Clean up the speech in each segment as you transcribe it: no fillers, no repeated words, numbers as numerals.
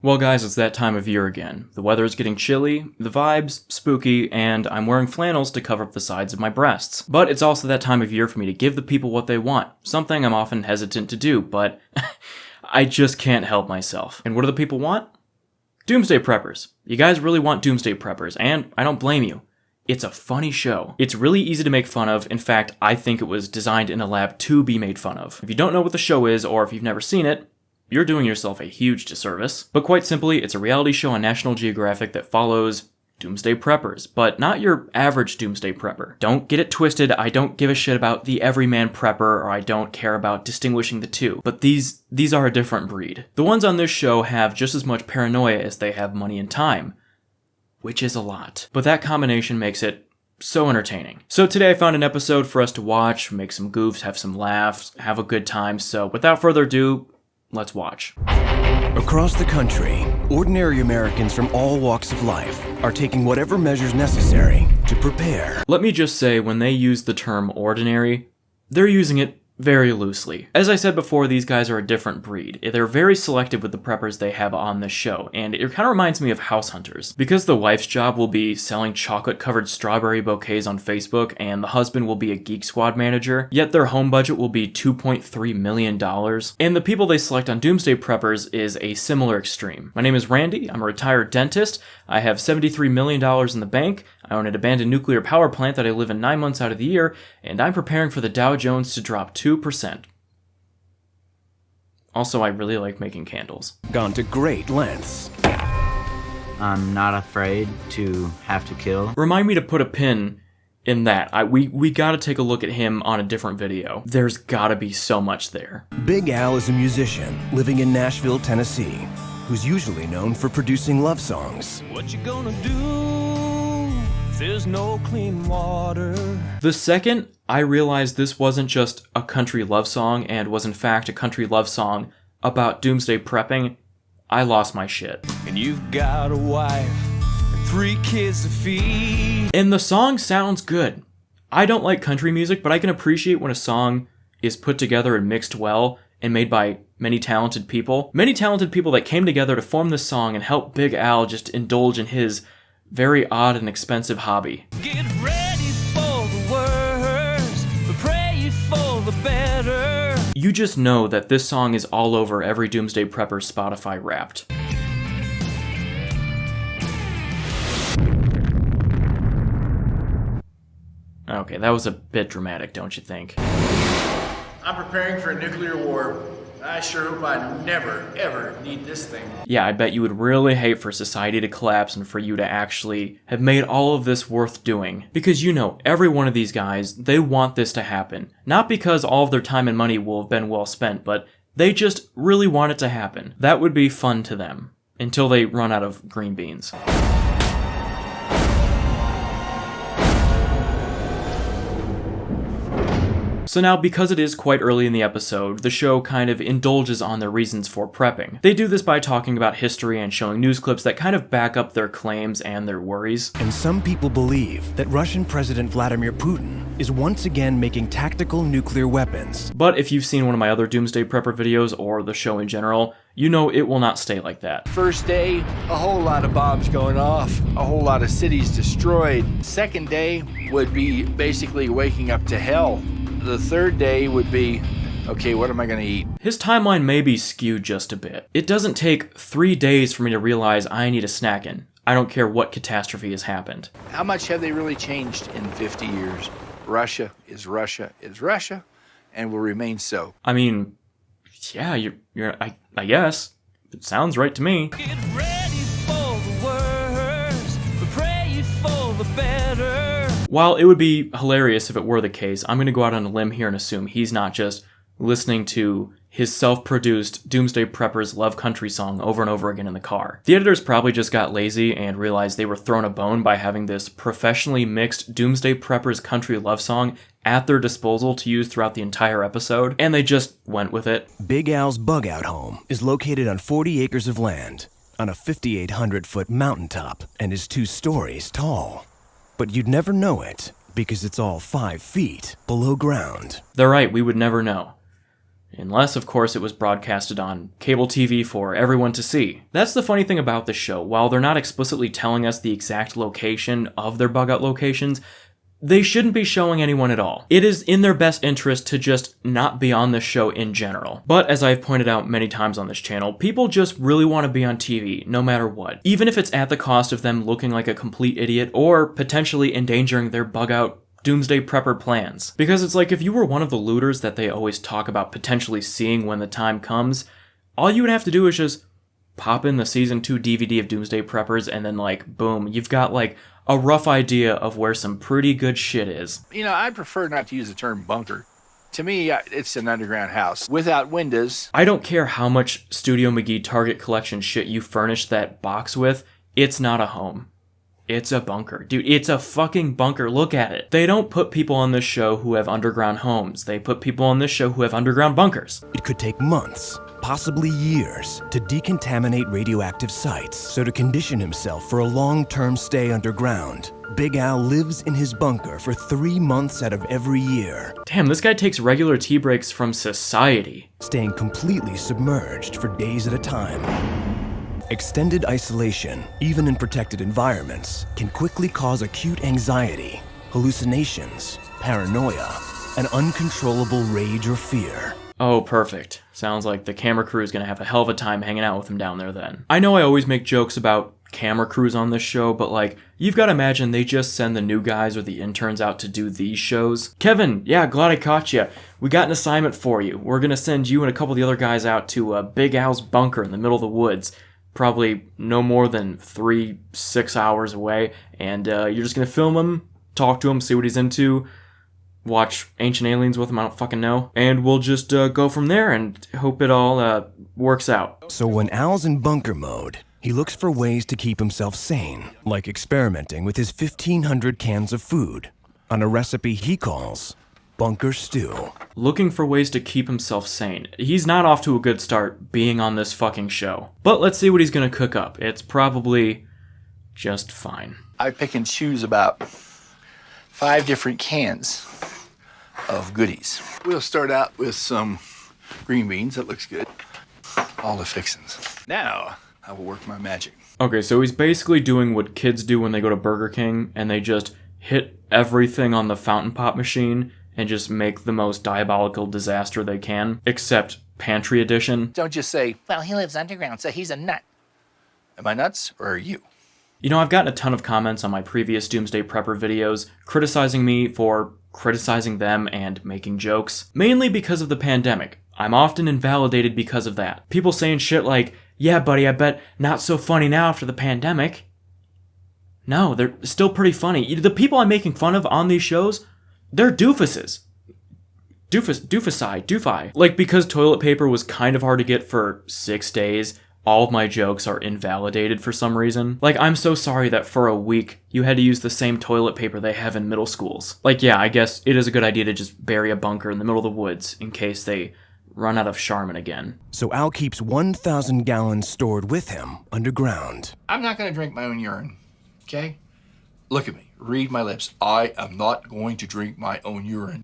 Well guys, it's that time of year again. The weather is getting chilly, the vibe's spooky, and I'm wearing flannels to cover up the sides of my breasts. But it's also that time of year for me to give the people what they want, something I'm often hesitant to do, but I just can't help myself. And what do the people want? Doomsday Preppers. You guys really want Doomsday Preppers, and I don't blame you. It's a funny show. It's really easy to make fun of. In fact, I think it was designed in a lab to be made fun of. If you don't know what the show is, or if you've never seen it, you're doing yourself a huge disservice. But quite simply, it's a reality show on National Geographic that follows Doomsday Preppers, but not your average Doomsday Prepper. Don't get it twisted, I don't give a shit about the everyman prepper, or I don't care about distinguishing the two, but these are a different breed. The ones on this show have just as much paranoia as they have money and time, which is a lot. But that combination makes it so entertaining. So today I found an episode for us to watch, make some goofs, have some laughs, have a good time, so without further ado, let's watch. Across the country, ordinary Americans from all walks of life are taking whatever measures necessary to prepare. Let me just say, when they use the term ordinary, they're using it very loosely. As I said before, these guys are a different breed. They're very selective with the preppers they have on this show, and it kind of reminds me of house hunters. Because the wife's job will be selling chocolate-covered strawberry bouquets on Facebook, and the husband will be a Geek Squad manager, yet their home budget will be $2.3 million. And the people they select on Doomsday Preppers is a similar extreme. My name is Randy, I'm a retired dentist, I have $73 million in the bank, I own an abandoned nuclear power plant that I live in 9 months out of the year, and I'm preparing for the Dow Jones to drop 2%. Also, I really like making candles. Gone to great lengths. I'm not afraid to have to kill. Remind me to put a pin in that. We gotta take a look at him on a different video. There's gotta be so much there. Big Al is a musician living in Nashville, Tennessee, who's usually known for producing love songs. What you gonna do if there's no clean water? The second I realized this wasn't just a country love song and was in fact a country love song about doomsday prepping, I lost my shit. And you've got a wife and 3 kids to feed. And the song sounds good. I don't like country music, but I can appreciate when a song is put together and mixed well and made by many talented people. Many talented people that came together to form this song and help Big Al just indulge in his very odd and expensive hobby. Get ready for the worst, but pray for the better. You just know that this song is all over every Doomsday Prepper Spotify Wrapped. Okay, that was a bit dramatic, don't you think? I'm preparing for a nuclear war. I sure hope I never, ever need this thing. Yeah, I bet you would really hate for society to collapse and for you to actually have made all of this worth doing. Because you know, every one of these guys, they want this to happen. Not because all of their time and money will have been well spent, but they just really want it to happen. That would be fun to them. Until they run out of green beans. So now, because it is quite early in the episode, the show kind of indulges on their reasons for prepping. They do this by talking about history and showing news clips that kind of back up their claims and their worries. And some people believe that Russian President Vladimir Putin is once again making tactical nuclear weapons. But if you've seen one of my other Doomsday Prepper videos, or the show in general, you know it will not stay like that. First day, a whole lot of bombs going off, a whole lot of cities destroyed. Second day would be basically waking up to hell. The third day would be, okay, what am I gonna eat? His timeline may be skewed just a bit. It doesn't take 3 days for me to realize I need a snackin'. I don't care what catastrophe has happened. How much have they really changed in 50 years? Russia is Russia is Russia, and will remain so. I mean, yeah, I guess. It sounds right to me. Get ready for the worst, but pray for the better. While it would be hilarious if it were the case, I'm going to go out on a limb here and assume he's not just listening to his self-produced Doomsday Preppers Love Country song over and over again in the car. The editors probably just got lazy and realized they were thrown a bone by having this professionally mixed Doomsday Preppers country love song at their disposal to use throughout the entire episode, and they just went with it. Big Al's bug-out home is located on 40 acres of land, on a 5,800-foot mountaintop, and is 2 stories tall. But you'd never know it, because it's all 5 feet below ground. They're right, we would never know. Unless, of course, it was broadcasted on cable TV for everyone to see. That's the funny thing about the show. While they're not explicitly telling us the exact location of their bug-out locations, they shouldn't be showing anyone at all. It is in their best interest to just not be on this show in general. But as I've pointed out many times on this channel, people just really want to be on TV, no matter what. Even if it's at the cost of them looking like a complete idiot or potentially endangering their bug-out Doomsday Prepper plans. Because it's like if you were one of the looters that they always talk about potentially seeing when the time comes, all you would have to do is just pop in the Season 2 DVD of Doomsday Preppers and then like, boom, you've got like a rough idea of where some pretty good shit is. You know, I prefer not to use the term bunker. To me, it's an underground house without windows. I don't care how much Studio McGee Target Collection shit you furnish that box with, it's not a home. It's a bunker. Dude, it's a fucking bunker. Look at it. They don't put people on this show who have underground homes. They put people on this show who have underground bunkers. It could take months, possibly years, to decontaminate radioactive sites. So to condition himself for a long-term stay underground, Big Al lives in his bunker for 3 months out of every year. Damn, this guy takes regular tea breaks from society. Staying completely submerged for days at a time. Extended isolation, even in protected environments, can quickly cause acute anxiety, hallucinations, paranoia, and uncontrollable rage or fear. Oh, perfect. Sounds like the camera crew is gonna have a hell of a time hanging out with him down there then. I know I always make jokes about camera crews on this show, but like, you've gotta imagine they just send the new guys or the interns out to do these shows. Kevin, yeah, glad I caught you. We got an assignment for you. We're gonna send you and a couple of the other guys out to Big Al's bunker in the middle of the woods. Probably no more than 3-6 hours away, and you're just gonna film him, talk to him, see what he's into, watch Ancient Aliens with him, I don't fucking know, and we'll just go from there and hope it all works out. So when Al's in bunker mode, he looks for ways to keep himself sane, like experimenting with his 1,500 cans of food on a recipe he calls bunker stew. Looking for ways to keep himself sane. He's not off to a good start being on this fucking show. But let's see what he's gonna cook up. It's probably just fine. I pick and choose about 5 different cans of goodies. We'll start out with some green beans. That looks good. All the fixings. Now, I will work my magic. Okay, so he's basically doing what kids do when they go to Burger King and they just hit everything on the fountain pop machine and just make the most diabolical disaster they can, except Pantry Edition. Don't just say, well, he lives underground, so he's a nut. Am I nuts, or are you? You know, I've gotten a ton of comments on my previous Doomsday Prepper videos criticizing me for criticizing them and making jokes, mainly because of the pandemic. I'm often invalidated because of that. People saying shit like, yeah, buddy, I bet not so funny now after the pandemic. No, they're still pretty funny. The people I'm making fun of on these shows, they're doofuses. Doofy. Like, because toilet paper was kind of hard to get for 6 days, all of my jokes are invalidated for some reason. Like, I'm so sorry that for a week, you had to use the same toilet paper they have in middle schools. Like, yeah, I guess it is a good idea to just bury a bunker in the middle of the woods in case they run out of Charmin again. So Al keeps 1,000 gallons stored with him underground. I'm not going to drink my own urine, okay? Look at me. Read my lips. I am not going to drink my own urine.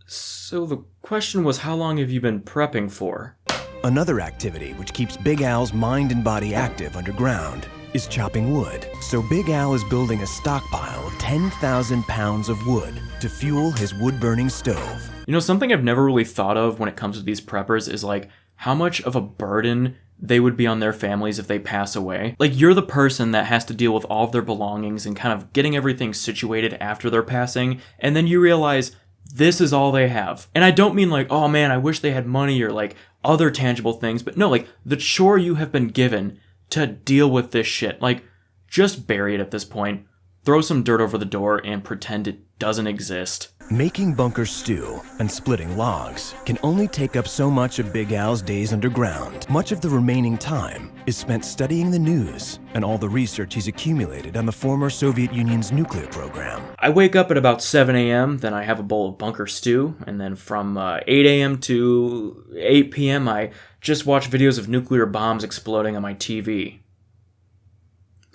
So the question was, how long have you been prepping for? Another activity which keeps Big Al's mind and body active underground is chopping wood. So Big Al is building a stockpile of 10,000 pounds of wood to fuel his wood-burning stove. You know, something I've never really thought of when it comes to these preppers is like how much of a burden they would be on their families if they pass away. Like, you're the person that has to deal with all of their belongings and kind of getting everything situated after their passing, and then you realize this is all they have. And I don't mean like, oh man, I wish they had money or like other tangible things, but no, like the chore you have been given to deal with this shit. Like, just bury it at this point. Throw some dirt over the door and pretend it doesn't exist. Making bunker stew and splitting logs can only take up so much of Big Al's days underground. Much of the remaining time is spent studying the news and all the research he's accumulated on the former Soviet Union's nuclear program. I wake up at about 7 a.m., then I have a bowl of bunker stew, and then from 8 a.m. to 8 p.m. I just watch videos of nuclear bombs exploding on my TV.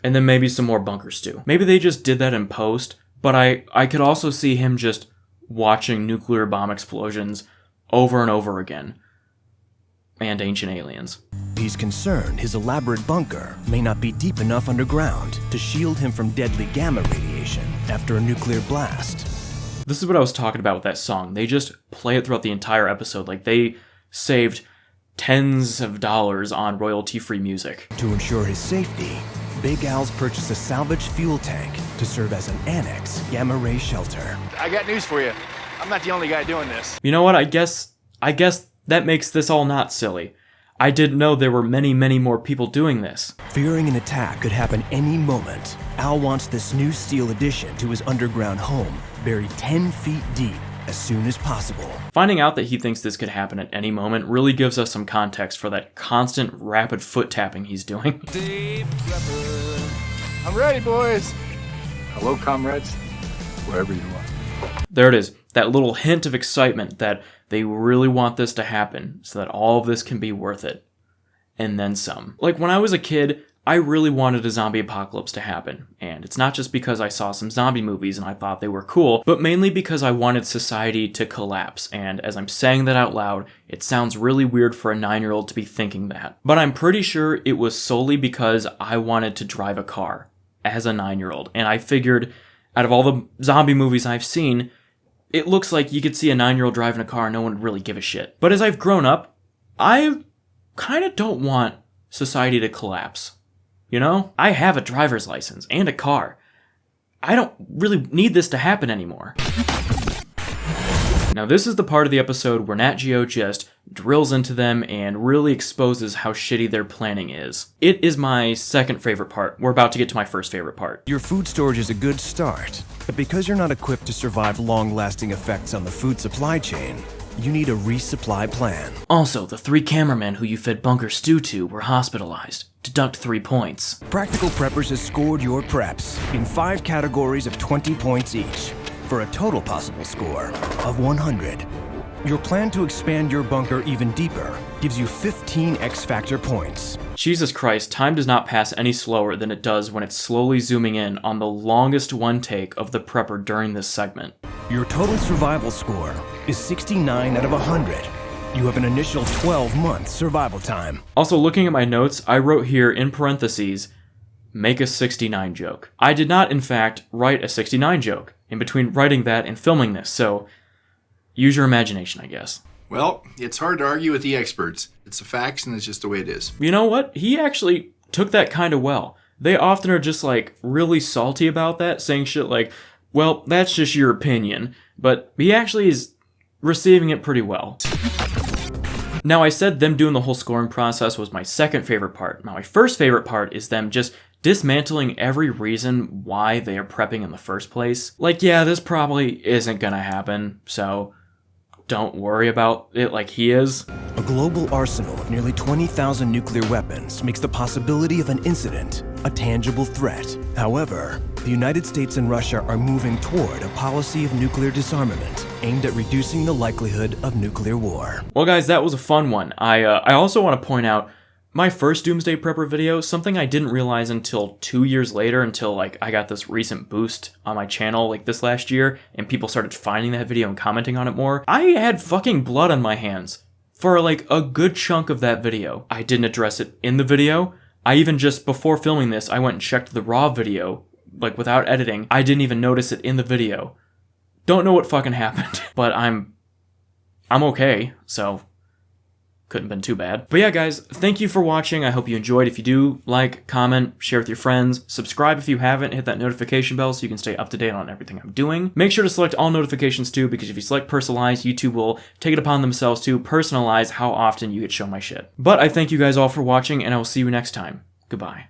And then maybe some more bunker stew. Maybe they just did that in post, but I could also see him just watching nuclear bomb explosions over and over again. And ancient aliens. He's concerned his elaborate bunker may not be deep enough underground to shield him from deadly gamma radiation after a nuclear blast. This is what I was talking about with that song. They just play it throughout the entire episode. Like, they saved tens of dollars on royalty-free music. To ensure his safety, Big Al's purchased a salvaged fuel tank to serve as an annex gamma ray shelter. I got news for you. I'm not the only guy doing this. You know what? I guess that makes this all not silly. I didn't know there were many, many more people doing this. Fearing an attack could happen any moment, Al wants this new steel addition to his underground home buried 10 feet deep as soon as possible. Finding out that he thinks this could happen at any moment really gives us some context for that constant rapid foot tapping he's doing. I'm ready, boys. Hello, comrades. Wherever you are. There it is. That little hint of excitement that they really want this to happen so that all of this can be worth it. And then some. Like, when I was a kid, I really wanted a zombie apocalypse to happen. And it's not just because I saw some zombie movies and I thought they were cool, but mainly because I wanted society to collapse. And as I'm saying that out loud, it sounds really weird for a 9-year-old to be thinking that. But I'm pretty sure it was solely because I wanted to drive a car as a 9-year-old. And I figured, out of all the zombie movies I've seen, it looks like you could see a 9-year-old driving a car and no one would really give a shit. But as I've grown up, I kind of don't want society to collapse. You know? I have a driver's license and a car. I don't really need this to happen anymore. Now this is the part of the episode where Nat Geo just drills into them and really exposes how shitty their planning is. It is my second favorite part. We're about to get to my first favorite part. Your food storage is a good start, but because you're not equipped to survive long-lasting effects on the food supply chain, you need a resupply plan. Also, the 3 cameramen who you fed bunker stew to were hospitalized. Deduct 3 points. Practical Preppers has scored your preps in 5 categories of 20 points each, for a total possible score of 100. Your plan to expand your bunker even deeper gives you 15 X-Factor points. Jesus Christ, time does not pass any slower than it does when it's slowly zooming in on the longest one take of the prepper during this segment. Your total survival score is 69 out of 100. You have an initial 12-month survival time. Also, looking at my notes, I wrote here in parentheses, make a 69 joke. I did not, in fact, write a 69 joke in between writing that and filming this, so use your imagination, I guess. Well, it's hard to argue with the experts. It's the facts and it's just the way it is. You know what? He actually took that kind of well. They often are just, like, really salty about that, saying shit like, well, that's just your opinion, but he actually is receiving it pretty well. Now, I said them doing the whole scoring process was my second favorite part. Now, my first favorite part is them just dismantling every reason why they are prepping in the first place. Like, yeah, this probably isn't gonna happen, so don't worry about it like he is. A global arsenal of nearly 20,000 nuclear weapons makes the possibility of an incident a tangible threat. However, the United States and Russia are moving toward a policy of nuclear disarmament aimed at reducing the likelihood of nuclear war. Well, guys, that was a fun one. I also want to point out my first Doomsday Prepper video, something I didn't realize until 2 years later, until like I got this recent boost on my channel like this last year, and people started finding that video and commenting on it more. I had fucking blood on my hands for like a good chunk of that video. I didn't address it in the video. I even just, before filming this, I went and checked the raw video, like without editing. I didn't even notice it in the video. Don't know what fucking happened, but I'm okay, so couldn't have been too bad. But yeah, guys, thank you for watching. I hope you enjoyed. If you do, like, comment, share with your friends, subscribe if you haven't, hit that notification bell so you can stay up to date on everything I'm doing. Make sure to select all notifications too, because if you select personalize, YouTube will take it upon themselves to personalize how often you get shown my shit. But I thank you guys all for watching, and I will see you next time. Goodbye.